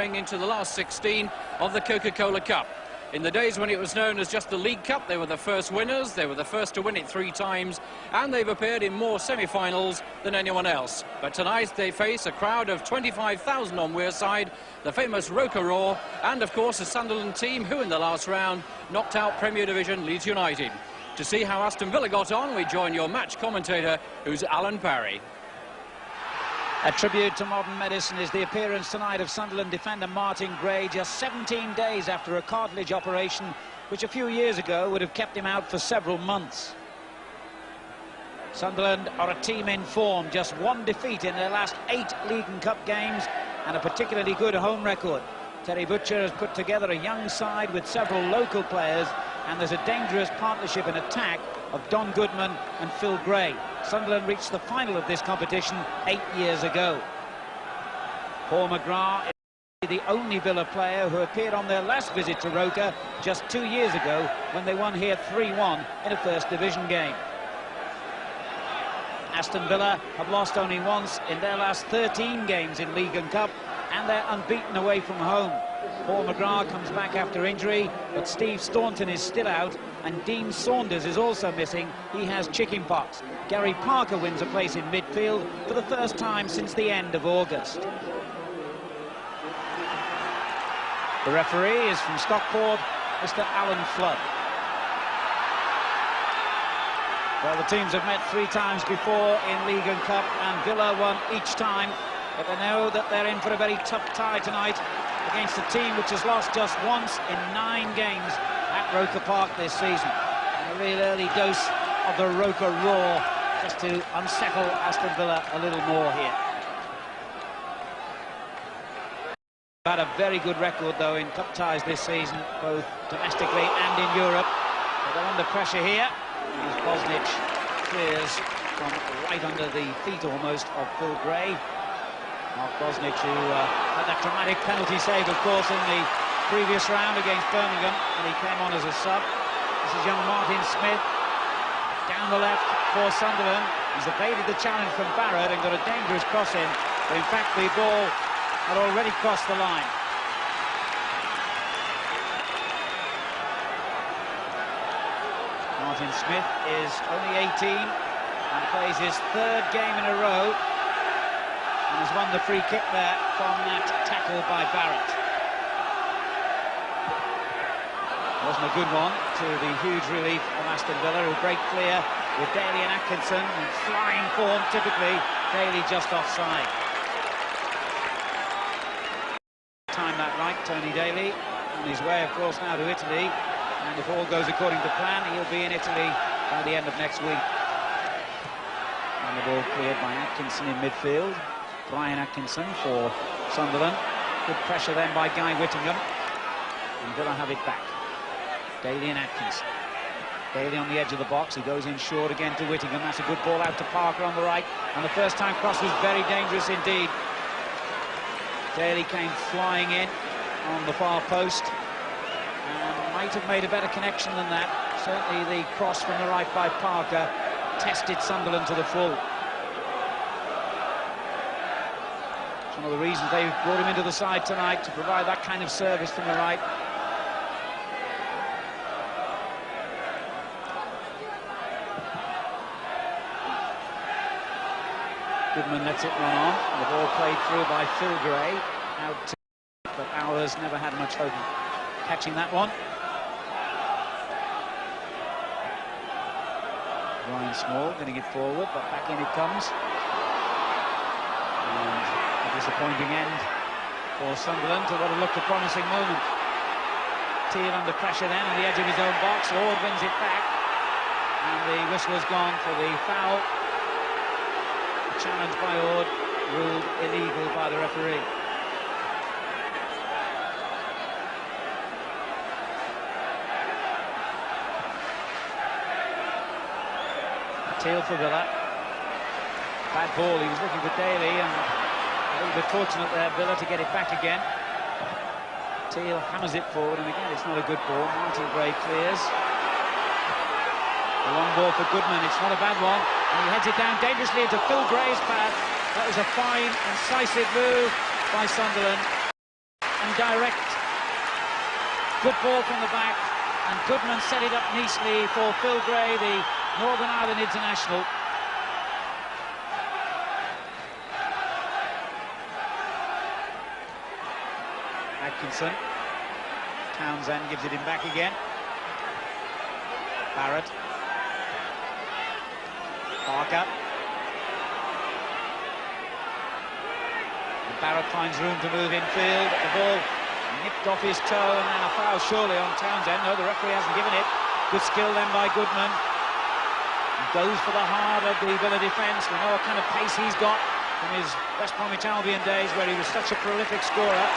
going into the last 16 of the Coca-Cola Cup. In the days when it was known as just the League Cup, they were the first winners, they were the first to win it 3 times, and they've appeared in more semi-finals than anyone else. But tonight they face a crowd of 25,000 on Wearside, the famous Roker, and of course a Sunderland team who in the last round knocked out Premier Division Leeds United. To see how Aston Villa got on, we join your match commentator, who's Alan Parry. A tribute to modern medicine is the appearance tonight of Sunderland defender Martin Gray, just 17 days after a cartilage operation which a few years ago would have kept him out for several months. Sunderland are a team in form, just 1 defeat in their last 8 League and Cup games and a particularly good home record. Terry Butcher has put together a young side with several local players, and there's a dangerous partnership in attack of Don Goodman and Phil Gray. Sunderland reached the final of this competition 8 years ago. Paul McGrath is the only Villa player who appeared on their last visit to Roker just 2 years ago when they won here 3-1 in a First Division game. Aston Villa have lost only once in their last 13 games in League and Cup, and they're unbeaten away from home. Paul McGrath comes back after injury, but Steve Staunton is still out, and Dean Saunders is also missing. He has chickenpox. Gary Parker wins a place in midfield for the first time since the end of August. The referee is from Stockport, Mr. Alan Flood. Well, the teams have met 3 times before in League and Cup, and Villa won each time, but they know that they're in for a very tough tie tonight against a team which has lost just once in 9 games at Roker Park this season. And a real early dose of the Roker roar just to unsettle Aston Villa a little more here. Had a very good record though in cup ties this season, both domestically and in Europe. But they're under pressure here. As Bosnich clears from right under the feet almost of Phil Gray. Mark Bosnich, who had that dramatic penalty save, of course, in the previous round against Birmingham, and he came on as a sub. This is young Martin Smith, down the left for Sunderland. He's evaded the challenge from Barrett and got a dangerous cross in, but in fact the ball had already crossed the line. Martin Smith is only 18 and plays his 3rd game in a row, and has won the free kick there from that tackle by Barrett. Wasn't a good one, to the huge relief of Aston Villa, who break clear with Daly and Atkinson in flying form, typically. Daly just offside. Time that right, Tony Daly, on his way, of course, now to Italy. And if all goes according to plan, he'll be in Italy by the end of next week. And the ball cleared by Atkinson in midfield. Brian Atkinson for Sunderland. Good pressure then by Guy Whittingham. And Villa have it back. Daly and Atkinson. Daly on the edge of the box. He goes in short again to Whittingham. That's a good ball out to Parker on the right. And the first time cross was very dangerous indeed. Daly came flying in on the far post. And might have made a better connection than that. Certainly the cross from the right by Parker tested Sunderland to the full. One of the reasons they've brought him into the side tonight, to provide that kind of service from the right. Goodman lets it run on. The ball played through by Phil Gray. Out to, but Ours never had much hope of catching that one. Ryan Small getting it forward, but back in it comes. And a disappointing end for Sunderland to what had looked a promising moment. Teal under pressure then on the edge of his own box. Ord wins it back, and the whistle has gone for the foul. The challenge by Ord ruled illegal by the referee. Teal for Villa. Bad ball, he was looking for Daly, and a little bit fortunate there, Villa, to get it back again. Teal hammers it forward, and again, it's not a good ball. Martin Gray clears. A long ball for Goodman, it's not a bad one. And he heads it down dangerously into Phil Gray's path. That was a fine, incisive move by Sunderland. and direct. Good ball from the back, and Goodman set it up nicely for Phil Gray, the Northern Ireland international. Atkinson. Townsend gives it him back again. Barrett. Parker. And Barrett finds room to move infield. The ball nipped off his toe, and then a foul surely on Townsend. No, the referee hasn't given it. Good skill then by Goodman. He goes for the heart of the Villa defence. We know what kind of pace he's got from his West Bromwich Albion days, where he was such a prolific scorer.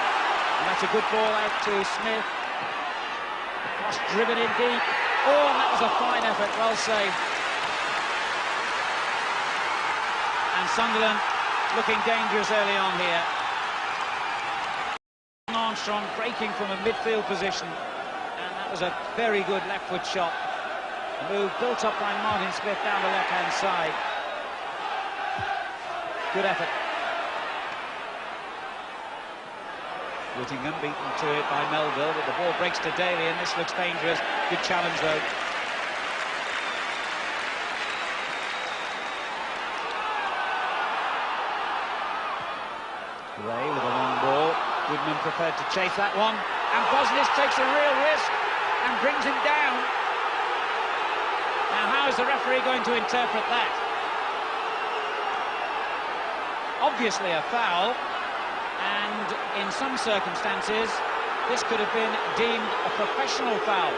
And that's a good ball out to Smith. The cross driven in deep. Oh, and that was a fine effort, well saved. And Sunderland looking dangerous early on here. Armstrong breaking from a midfield position, and that was a very good left foot shot. A move built up by Martin Smith down the left-hand side. Good effort. Whittingham beaten to it by Melville, but the ball breaks to Daly, and this looks dangerous. Good challenge though. Ray with a long ball. Goodman prepared to chase that one, and Bosnich takes a real risk and brings him down. Now, how is the referee going to interpret that? Obviously a foul, and in some circumstances this could have been deemed a professional foul.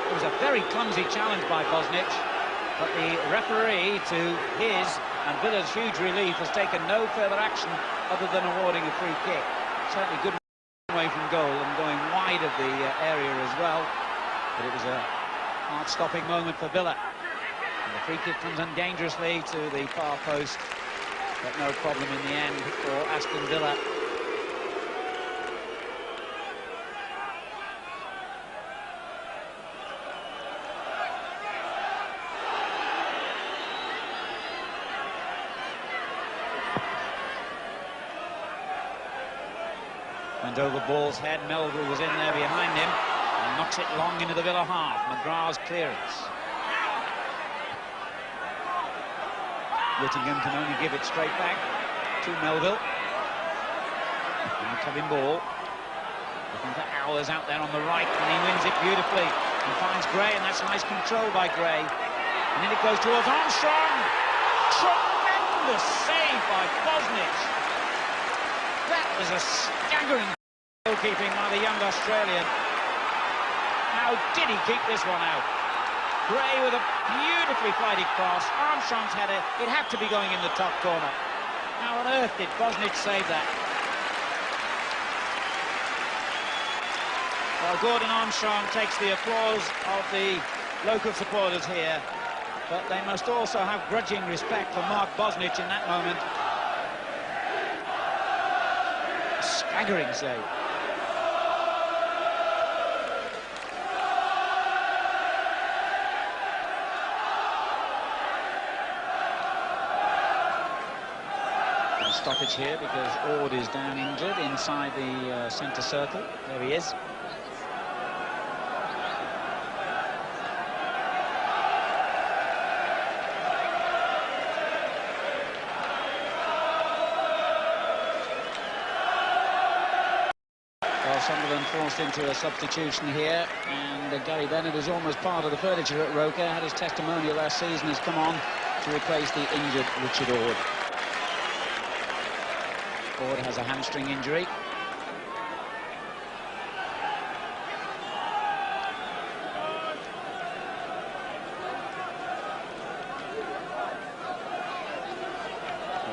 It was a very clumsy challenge by Bosnich, but the referee, to his and Villa's huge relief, has taken no further action other than awarding a free kick. Certainly good away from goal and going wide of the area as well, but it was a heart-stopping moment for Villa. And the free kick comes in dangerously to the far post, but no problem in the end for Aston Villa. And over ball's head, Melville was in there behind him and knocks it long into the Villa half. McGrath's clearance. Whittingham can only give it straight back to Melville. Now Kevin Ball looking for Hours out there on the right, and he wins it beautifully and finds Gray, and that's nice control by Gray. And then it goes towards Armstrong. Tremendous save by Bosnich. That was a staggering goalkeeping by the young Australian. How did he keep this one out? Gray with a beautifully flighted cross. Armstrong's header, it had to be going in the top corner. How on earth did Bosnich save that? Well, Gordon Armstrong takes the applause of the local supporters here, but they must also have grudging respect for Mark Bosnich in that moment. Staggering save. And stoppage here because Ord is down injured inside the centre circle. There he is. Sunderland forced into a substitution here, and Gary Bennett is almost part of the furniture at Roker. Had his testimonial last season, has come on to replace the injured Richard Ord. Ord has a hamstring injury.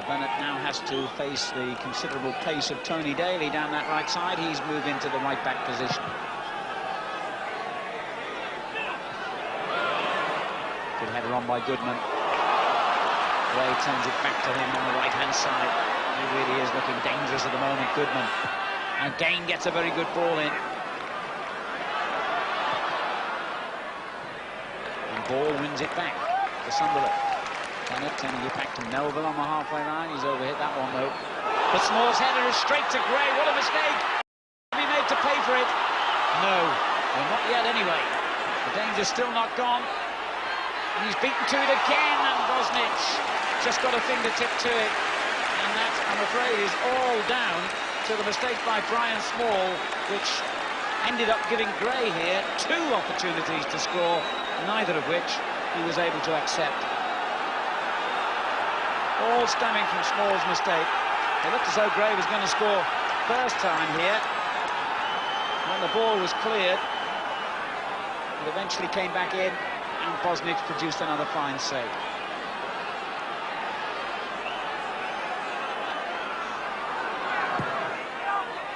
Bennett now has to face the considerable pace of Tony Daly down that right side. He's moved into the right back position. Good header on by Goodman. Ray turns it back to him on the right hand side. He really is looking dangerous at the moment, Goodman. And Gain gets a very good ball in. And Ball wins it back to Sunderland. Bennett turning it back to Melville on the halfway line. He's overhit that one though. But Small's header is straight to Gray. What a mistake! Be to pay for it? No, well, not yet anyway. The danger's still not gone. And he's beaten to it again, and Bosnich just got a fingertip to it. And that, I'm afraid, is all down to the mistake by Brian Small, which ended up giving Gray here 2 opportunities to score, neither of which he was able to accept. All stemming from Small's mistake. It looked as though Gray was going to score first time here. When the ball was cleared, it eventually came back in, and Bosnich produced another fine save.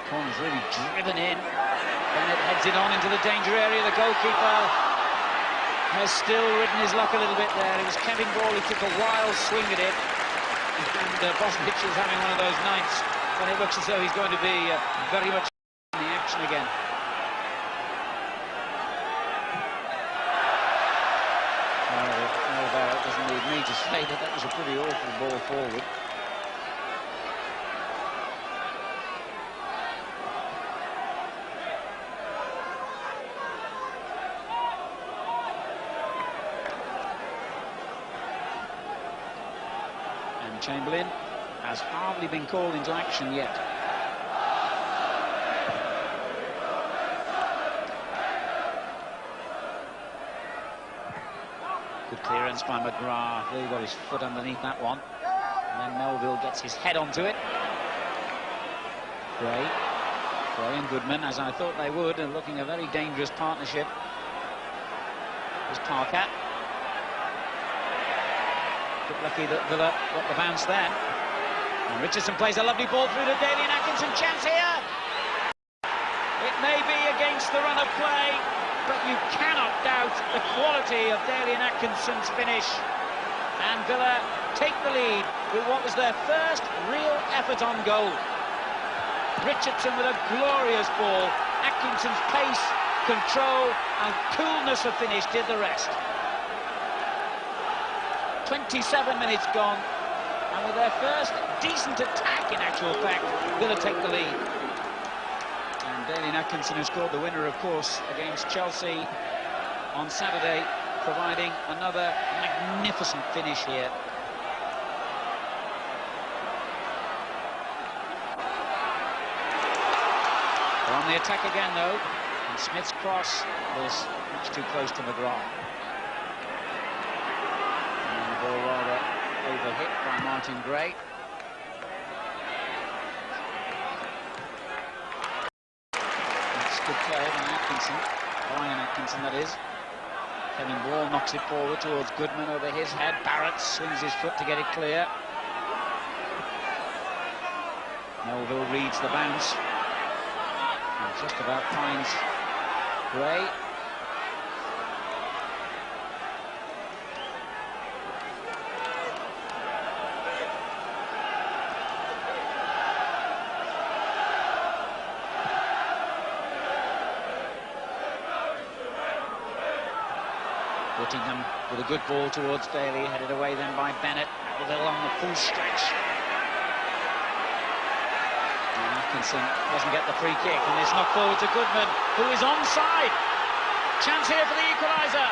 Corner's really driven in. Bennett heads it on into the danger area. The goalkeeper has still ridden his luck a little bit there. It was Kevin Ball who took a wild swing at it. And Bosnich is having one of those nights when it looks as though he's going to be very much in the action again. It doesn't need me to say that was a pretty awful ball forward. And Chamberlain has hardly been called into action yet. Good clearance by McGrath. Really got his foot underneath that one. And then Melville gets his head onto it. Gray and Goodman, as I thought they would, are looking a very dangerous partnership. There's Parker. Bit lucky that Villa got the bounce then. And Richardson plays a lovely ball through to Daly, and Atkinson, chance here. It may be against the run of play, but you cannot doubt the quality of Daly and Atkinson's finish. And Villa take the lead with what was their first real effort on goal. Richardson with a glorious ball. Atkinson's pace, control and coolness of finish did the rest. 27 minutes gone, and with their first decent attack, in actual fact, Villa take the lead. And Daly and Atkinson, who scored the winner, of course, against Chelsea on Saturday, providing another magnificent finish here. They're on the attack again, though, and Smith's cross was much too close to McGrath. And the ball rather overhit by Martin Gray. Good play by Atkinson, Brian Atkinson that is. Kevin Ball knocks it forward towards Goodman over his head. Barrett swings his foot to get it clear. Melville reads the bounce and just about finds Gray. Whittingham with a good ball towards Daly, headed away then by Bennett. A little on the full stretch. And Atkinson doesn't get the free kick, and it's knocked forward to Goodman, who is onside. Chance here for the equaliser.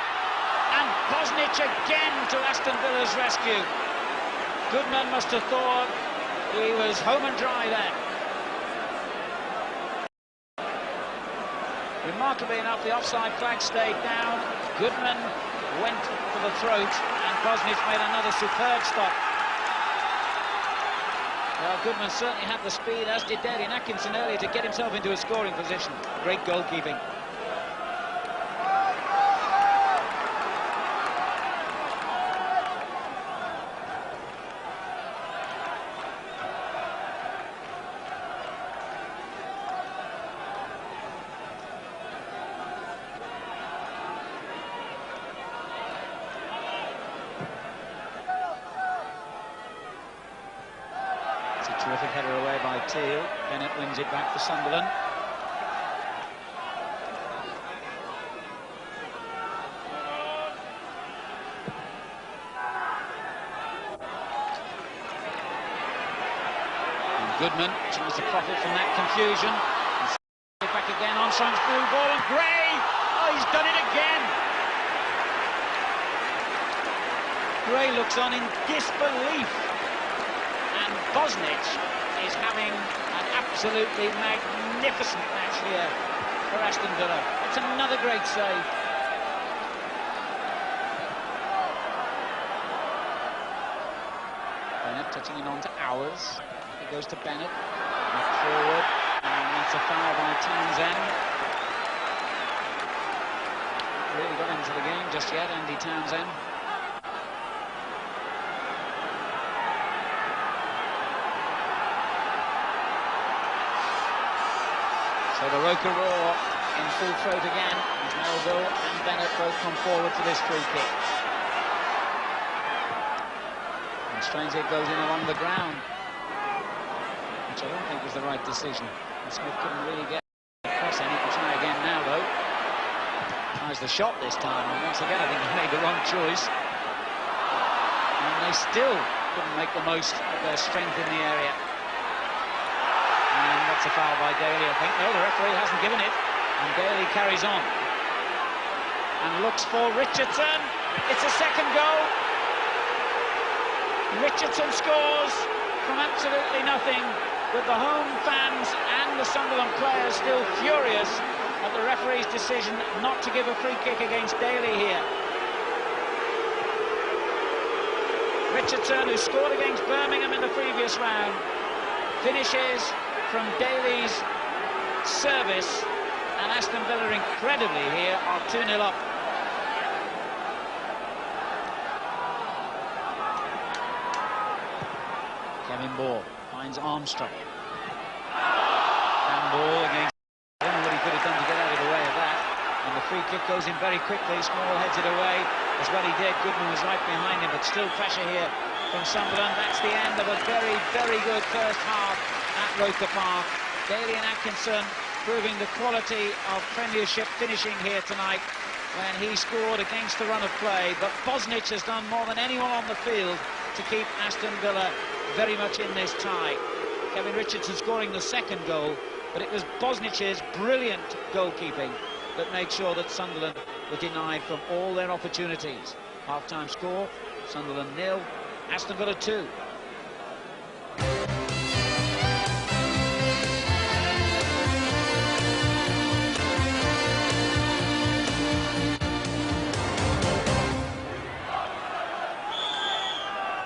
And Bosnich again to Aston Villa's rescue. Goodman must have thought he was home and dry then. Remarkably enough, the offside flag stayed down. Goodman went for the throat, and Bosnich made another superb stop. Well, Goodman certainly had the speed, as did Daly and Atkinson earlier, to get himself into a scoring position. Great goalkeeping. Terrific header away by Teal. Bennett wins it back for Sunderland. And Goodman tries to profit from that confusion. And back it again, Armstrong's through ball, and Gray! Oh, he's done it again! Gray looks on in disbelief. And Bosnich is having an absolutely magnificent match here for Aston Villa. It's another great save. Bennett touching it on to Hours. It goes to Bennett. Back forward. And that's a foul by Townsend. Really got into the game just yet, Andy Townsend. So the Roker roar in full throat again, as Melville and Bennett both come forward for this free kick. And strangely it goes in along the ground, which I don't think was the right decision. And Smith couldn't really get across any. He'll try again now though. Tries the shot this time, and once again I think he made the wrong choice. And they still couldn't make the most of their strength in the area. And that's a foul by Daly, I think. No, the referee hasn't given it. And Daly carries on. And looks for Richardson. It's a second goal. Richardson scores from absolutely nothing, with the home fans and the Sunderland players still furious at the referee's decision not to give a free kick against Daly here. Richardson, who scored against Birmingham in the previous round, finishes from Daly's service, and Aston Villa incredibly here are 2-0 up. Kevin Ball finds Armstrong. And Ball against... I don't know what he could have done to get out of the way of that. And the free kick goes in very quickly. Small heads it away. As well he did. Goodman was right behind him, but still pressure here from Sunderland. That's the end of a very, very good first half at Roker Park. Daly and Atkinson proving the quality of Premiership finishing here tonight when he scored against the run of play. But Bosnich has done more than anyone on the field to keep Aston Villa very much in this tie. Kevin Richardson scoring the second goal, but it was Bosnich's brilliant goalkeeping that made sure that Sunderland were denied from all their opportunities. Half-time score, Sunderland 0, Aston Villa 2.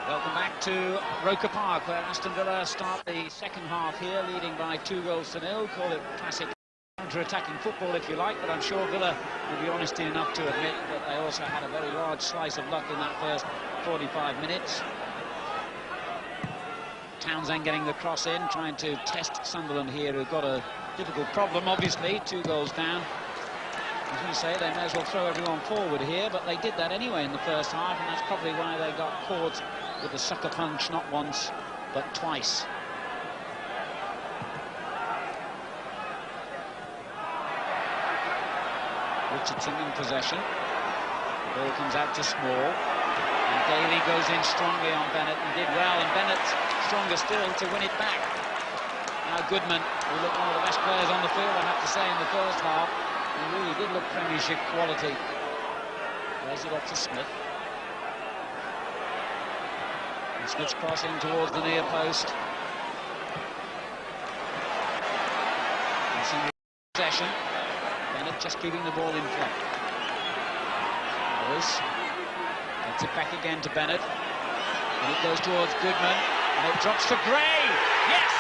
Welcome back to Roker Park, where Aston Villa start the second half here, leading by 2-0. Call it classic counter-attacking football if you like, but I'm sure Villa will be honest enough to admit that they also had a very large slice of luck in that first 45 minutes. Townsend getting the cross in, trying to test Sunderland here, who've got a difficult problem, obviously, 2 goals down. As we say, they may as well throw everyone forward here, but they did that anyway in the first half, and that's probably why they got caught with the sucker punch not once, but twice. Richardson in possession. The ball comes out to Small. And Daly goes in strongly on Bennett and did well. And Bennett stronger still to win it back. Now Goodman, who looked one of the best players on the field, I have to say, in the first half. He really did look Premiership quality. Plays it up to Smith. And Smith's crossing towards the near post. And some possession. Bennett just keeping the ball in front. Hours gets it back again to Bennett. And it goes towards Goodman. And it drops to Gray. Yes!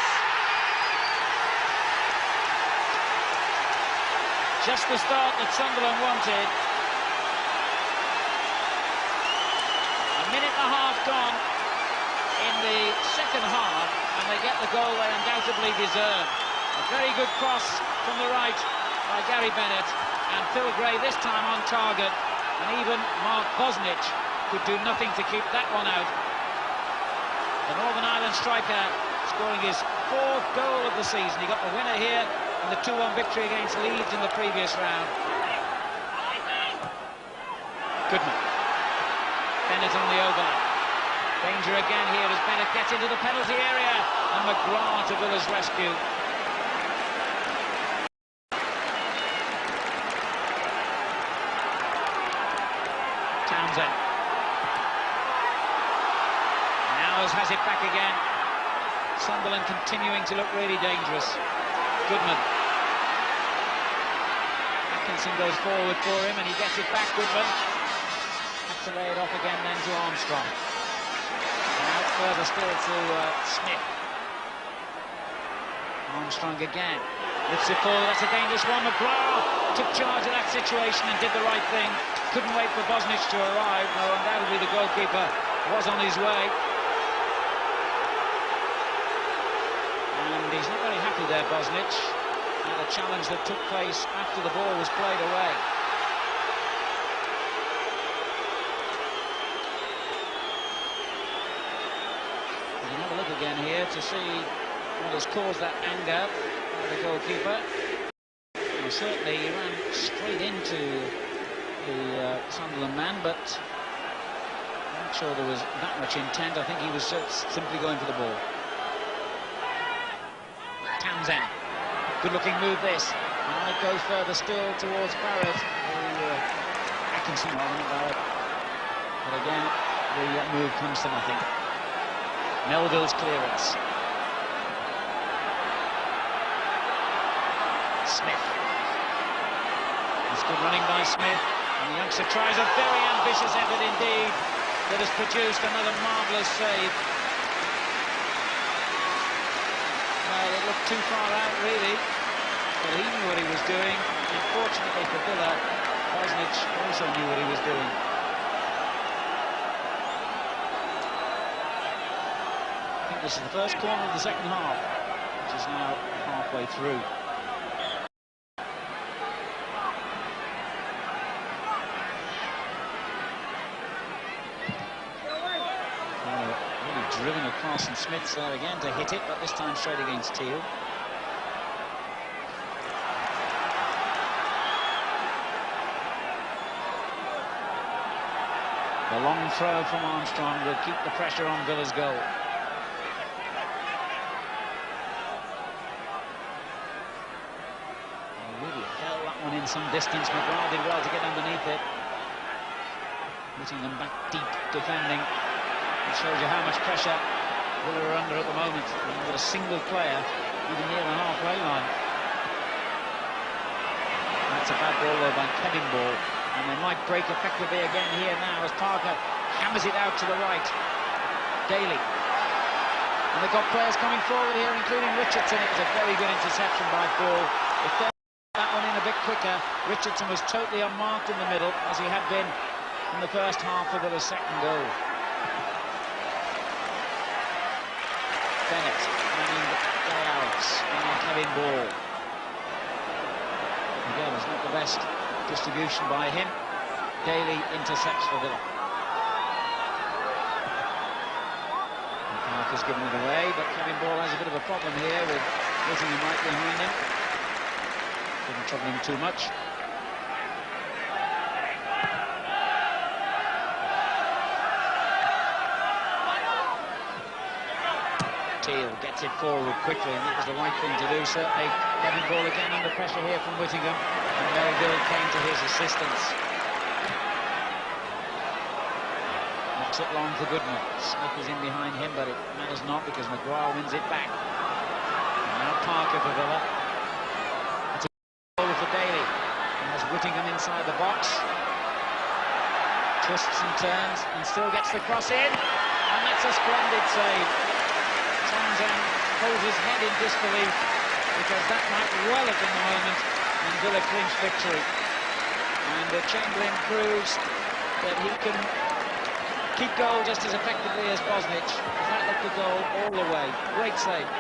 Just the start that Sunderland wanted. A minute and a half gone in the second half, and they get the goal they undoubtedly deserve. A very good cross from the right by Gary Bennett, and Phil Gray this time on target, and even Mark Bosnich could do nothing to keep that one out. The Northern Ireland striker scoring his 4th goal of the season. He got the winner here in the 2-1 victory against Leeds in the previous round. Goodman. Bennett on the overlap. Danger again here as Bennett gets into the penalty area, and McGrath to Villa's rescue. has it back again. Sunderland continuing to look really dangerous. Goodman. Atkinson goes forward for him and he gets it back, Goodman. Has to lay it off again then to Armstrong. And out further still to Smith. Armstrong again. Lifts it forward, that's a dangerous one. McGrath took charge of that situation and did the right thing. Couldn't wait for Bosnich to arrive. No, undoubtedly the goalkeeper was on his way. And he's not very happy there, Bosnich, at a challenge that took place after the ball was played away. We can have a look again here to see what has caused that anger by the goalkeeper. Well, certainly he ran straight into the Sunderland man, but I'm not sure there was that much intent. I think he was simply going for the ball. Townsend, good-looking move this. And it goes further still towards Barrett. Atkinson, Barrett. But again, the move comes to nothing. Melville's clearance. Smith. It's good running by Smith. And the youngster tries a very ambitious effort indeed that has produced another marvellous save. Well, it looked too far out, really. But he knew what he was doing. Unfortunately for Villa, Bosnich also knew what he was doing. I think this is the first corner of the second half, which is now halfway through. Driven across, and Smith's there again to hit it, but this time straight against Teal. The long throw from Armstrong will keep the pressure on Villa's goal. He really held that one in some distance. McGrath did well to get underneath it. Putting them back deep, defending. It shows you how much pressure Villa are under at the moment. With a single player even near the halfway line. That's a bad ball though by Kevin Ball. And they might break effectively again here now as Parker hammers it out to the right. Daly. And they've got players coming forward here, including Richardson. It was a very good interception by Ball. If they got that one in a bit quicker, Richardson was totally unmarked in the middle, as he had been in the first half of the second goal. Bennett and Diaz and Kevin Ball. Again, it's not the best distribution by him. Daly intercepts for Villa. And Parker's given it away, but Kevin Ball has a bit of a problem here with Whittingham right behind him. Didn't trouble him too much. Teal gets it forward quickly, and that was the right thing to do, certainly. Kevin Ball again under pressure here from Whittingham, and Merivale came to his assistance. Knocks it long for Goodman. Smith is in behind him, but it matters not because McGrath wins it back. And now Parker for Villa. It's a goal for Daly. And has Whittingham inside the box. Twists and turns, and still gets the cross in. And that's a splendid save. Townsend holds his head in disbelief because that might well have been the moment when Villa clinched victory. And Chamberlain proves that he can keep goal just as effectively as Bosnich. That looked a goal all the way. Great save.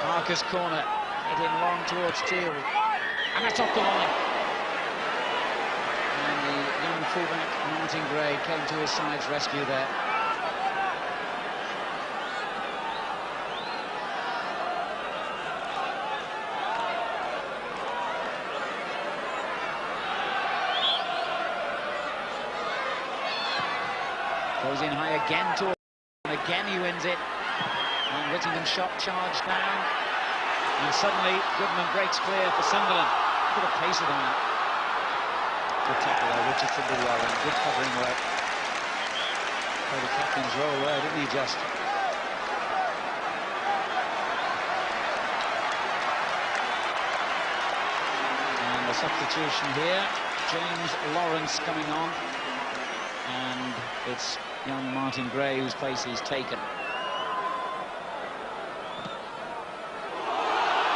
Parker's corner, hit in long towards Teal. And that's off the line. Young fullback Martin Gray came to his side's rescue there. Goes in high again to, and again he wins it. And Whittingham's shot charged down. And suddenly Goodman breaks clear for Sunderland. Look at the pace of that. Good tackle there, Richardson did well, and good covering work. Played the captain's role there, didn't he, just? And the substitution here, James Lawrence coming on, and it's young Martin Gray whose place he's taken.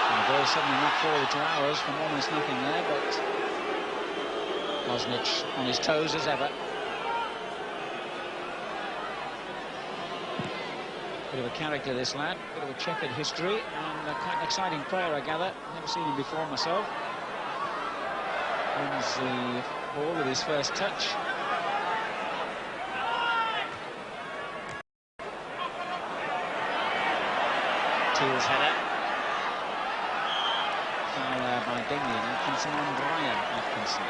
And the ball suddenly not forward to ours from almost nothing there, but Bosnich on his toes as ever. Bit of a character, this lad, bit of a checkered history, and quite an exciting player, I gather. Never seen him before myself. Wins the ball with his first touch. Teal's header. Foul there by Damien Atkinson on Brian Atkinson.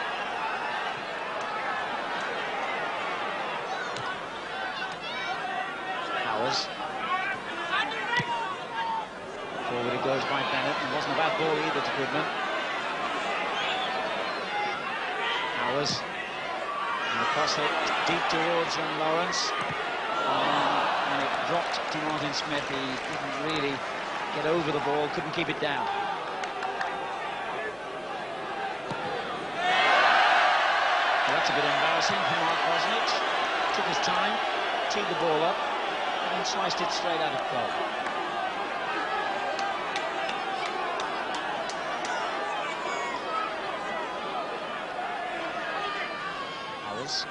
Powers. Forward it goes by Bennett. It wasn't a bad ball either to Goodman. Powers. And the cross hit deep towards young Lawrence. And it dropped to Martin Smith. He didn't really get over the ball, couldn't keep it down. Well, that's a bit embarrassing for Mark Bosnich. Took his time, teed the ball up, and sliced it straight out of goal. Powers.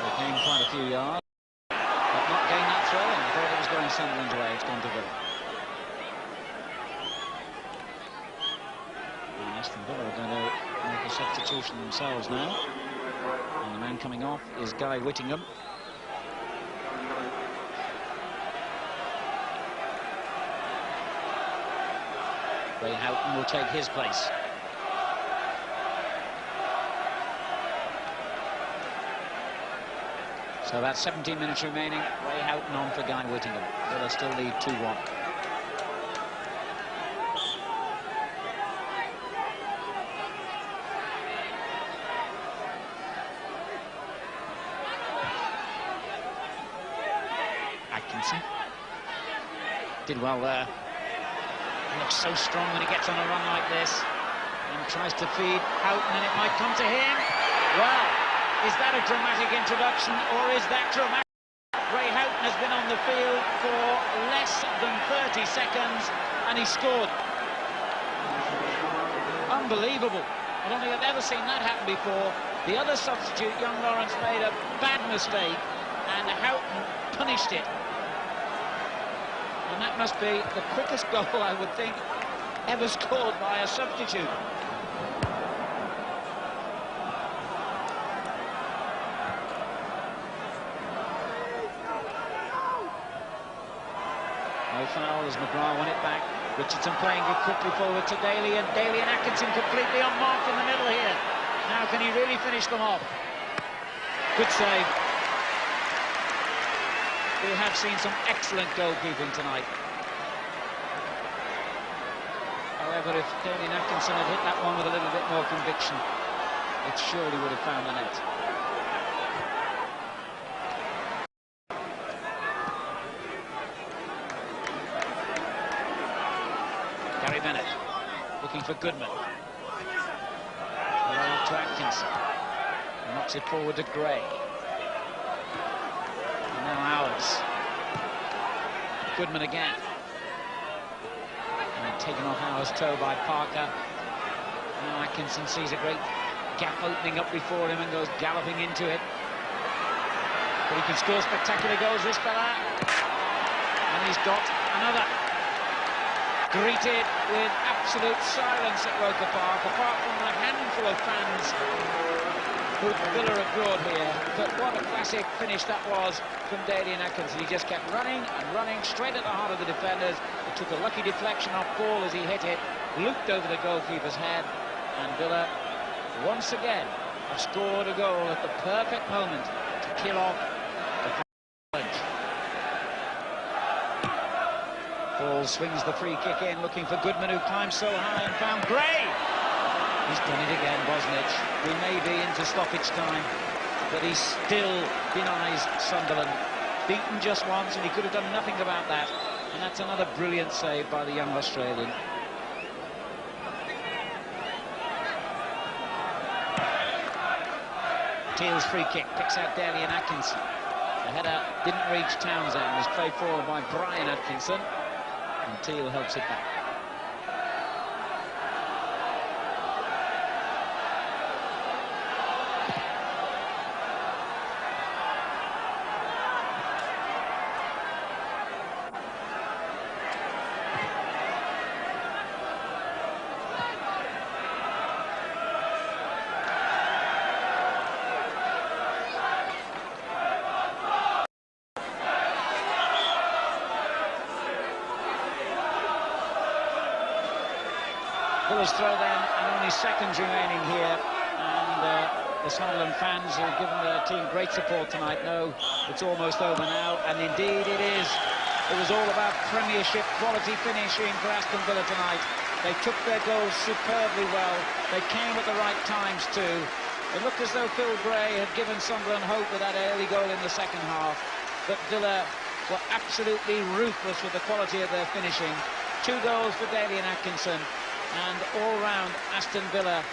They came quite a few yards. Not gained that throw, and I thought it was going Sunderland's way. It's gone to Villa. And Aston Villa are going to make a substitution themselves now. And the man coming off is Guy Whittingham. Ray Houghton will take his place. So about 17 minutes remaining. Ray Houghton on for Guy Whittingham. Villa still lead 2-1. Atkinson did well there. He looks so strong when he gets on a run like this, and tries to feed Houghton, and it might come to him. Well, is that a dramatic introduction, or is that dramatic? Ray Houghton has been on the field for less than 30 seconds, and he scored. Unbelievable. I don't think I've ever seen that happen before. The other substitute, young Lawrence, made a bad mistake, and Houghton punished it. And that must be the quickest goal, I would think, ever scored by a substitute. No foul as McGrath won it back. Richardson playing it quickly forward to Daly, and Daly and Atkinson completely unmarked in the middle here. Now can he really finish them off? Good save. We have seen some excellent goalkeeping tonight. However, if Daly and Atkinson had hit that one with a little bit more conviction, it surely would have found the net. Gary Bennett looking for Goodman. Along to Atkinson. Knocks it forward to Gray. And now ours. Goodman again. And taken off Howe's toe by Parker. Now Atkinson sees a great gap opening up before him and goes galloping into it. But he can score spectacular goals, this fella. And he's got another. Greeted with absolute silence at Roker Park, apart from a handful of fans who Villa abroad here. But what a classic finish that was from Daly and Atkinson. He just kept running and running straight at the heart of the defenders. It took a lucky deflection off ball as he hit it, looped over the goalkeeper's head, and Villa once again have scored a goal at the perfect moment to kill off the challenge. Ball swings the free kick in, looking for Goodman, who climbs so high and found Gray. He's done it again, Bosnich. We may be into stoppage time, but he still denies Sunderland. Beaten just once, and he could have done nothing about that. And that's another brilliant save by the young Australian. Teal's free kick picks out Daly and Atkinson. The header didn't reach Townsend. It was played forward by Brian Atkinson, and Teal helps it back. Fuller's throw then, and only seconds remaining here, and the Sunderland fans who have given their team great support tonight know it's almost over now, and indeed it is. It was all about Premiership quality finishing for Aston Villa tonight. They took their goals superbly well. They came at the right times too. It looked as though Phil Gray had given Sunderland hope with that early goal in the second half, but Villa were absolutely ruthless with the quality of their finishing. 2 goals for Daly and Atkinson. And all round, Aston Villa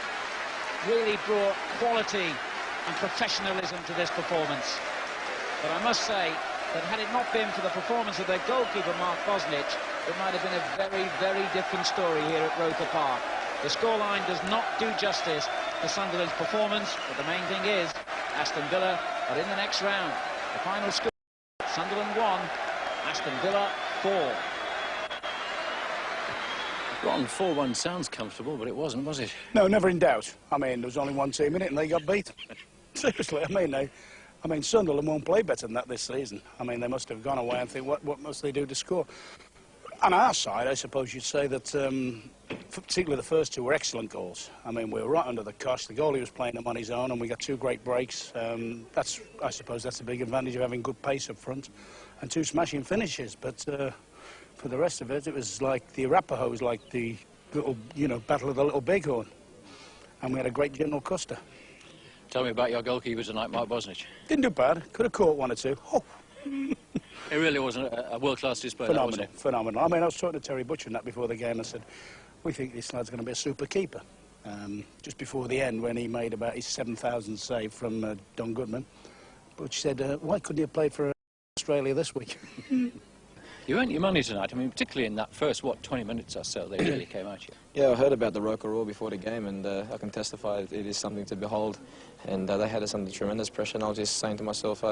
really brought quality and professionalism to this performance. But I must say that had it not been for the performance of their goalkeeper, Mark Bosnich, it might have been a very, very different story here at Roker Park. The scoreline does not do justice to Sunderland's performance, but the main thing is Aston Villa are in the next round. The final score, Sunderland 1, Aston Villa 4. Ron, 4-1 sounds comfortable, but it wasn't, was it? No, never in doubt. I mean, there was only one team in it and they got beat. Seriously, I mean, Sunderland won't play better than that this season. I mean, they must have gone away and think, what must they do to score? On our side, I suppose you'd say that, particularly the first 2 were excellent goals. I mean, we were right under the cosh. The goalie was playing them on his own, and we got 2 great breaks. I suppose that's a big advantage of having good pace up front and 2 smashing finishes. But for the rest of it, it was like the Arapaho was like the little, battle of the little bighorn. And we had a great General Custer. Tell me about your goalkeeper tonight, Mark Bosnich. Didn't do bad. Could have caught 1 or 2. Oh. It really wasn't a world-class display. Phenomenal, phenomenal. I mean, I was talking to Terry Butcher and that before the game. I said, we think this lad's going to be a super keeper. Just before the end, when he made about his 7,000th save from Don Goodman, Butch said, why couldn't he have played for Australia this week? You earned your money tonight. I mean, particularly in that first, 20 minutes or so, they really came at you. Yeah, I heard about the Roker Roar before the game, and I can testify it is something to behold. And they had us under tremendous pressure, and I was just saying to myself,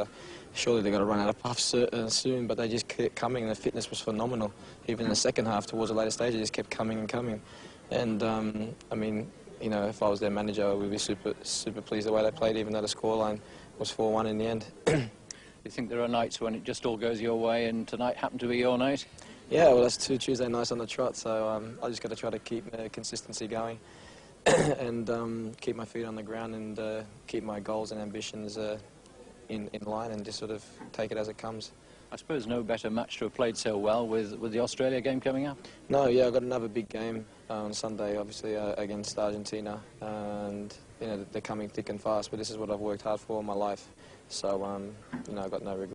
surely they're going to run out of puff soon, but they just kept coming, and the fitness was phenomenal. Even in the second half, towards the later stage, they just kept coming and coming. And, I mean, if I was their manager, I would be super pleased the way they played, even though the scoreline was 4-1 in the end. You think there are nights when it just all goes your way, and tonight happened to be your night? Yeah, well, that's 2 Tuesday nights on the trot, so I just got to try to keep consistency going and keep my feet on the ground and keep my goals and ambitions in line and just sort of take it as it comes. I suppose no better match to have played so well with the Australia game coming up? No, yeah, I've got another big game on Sunday, obviously, against Argentina, and they're coming thick and fast, but this is what I've worked hard for all my life, so I've got no regrets.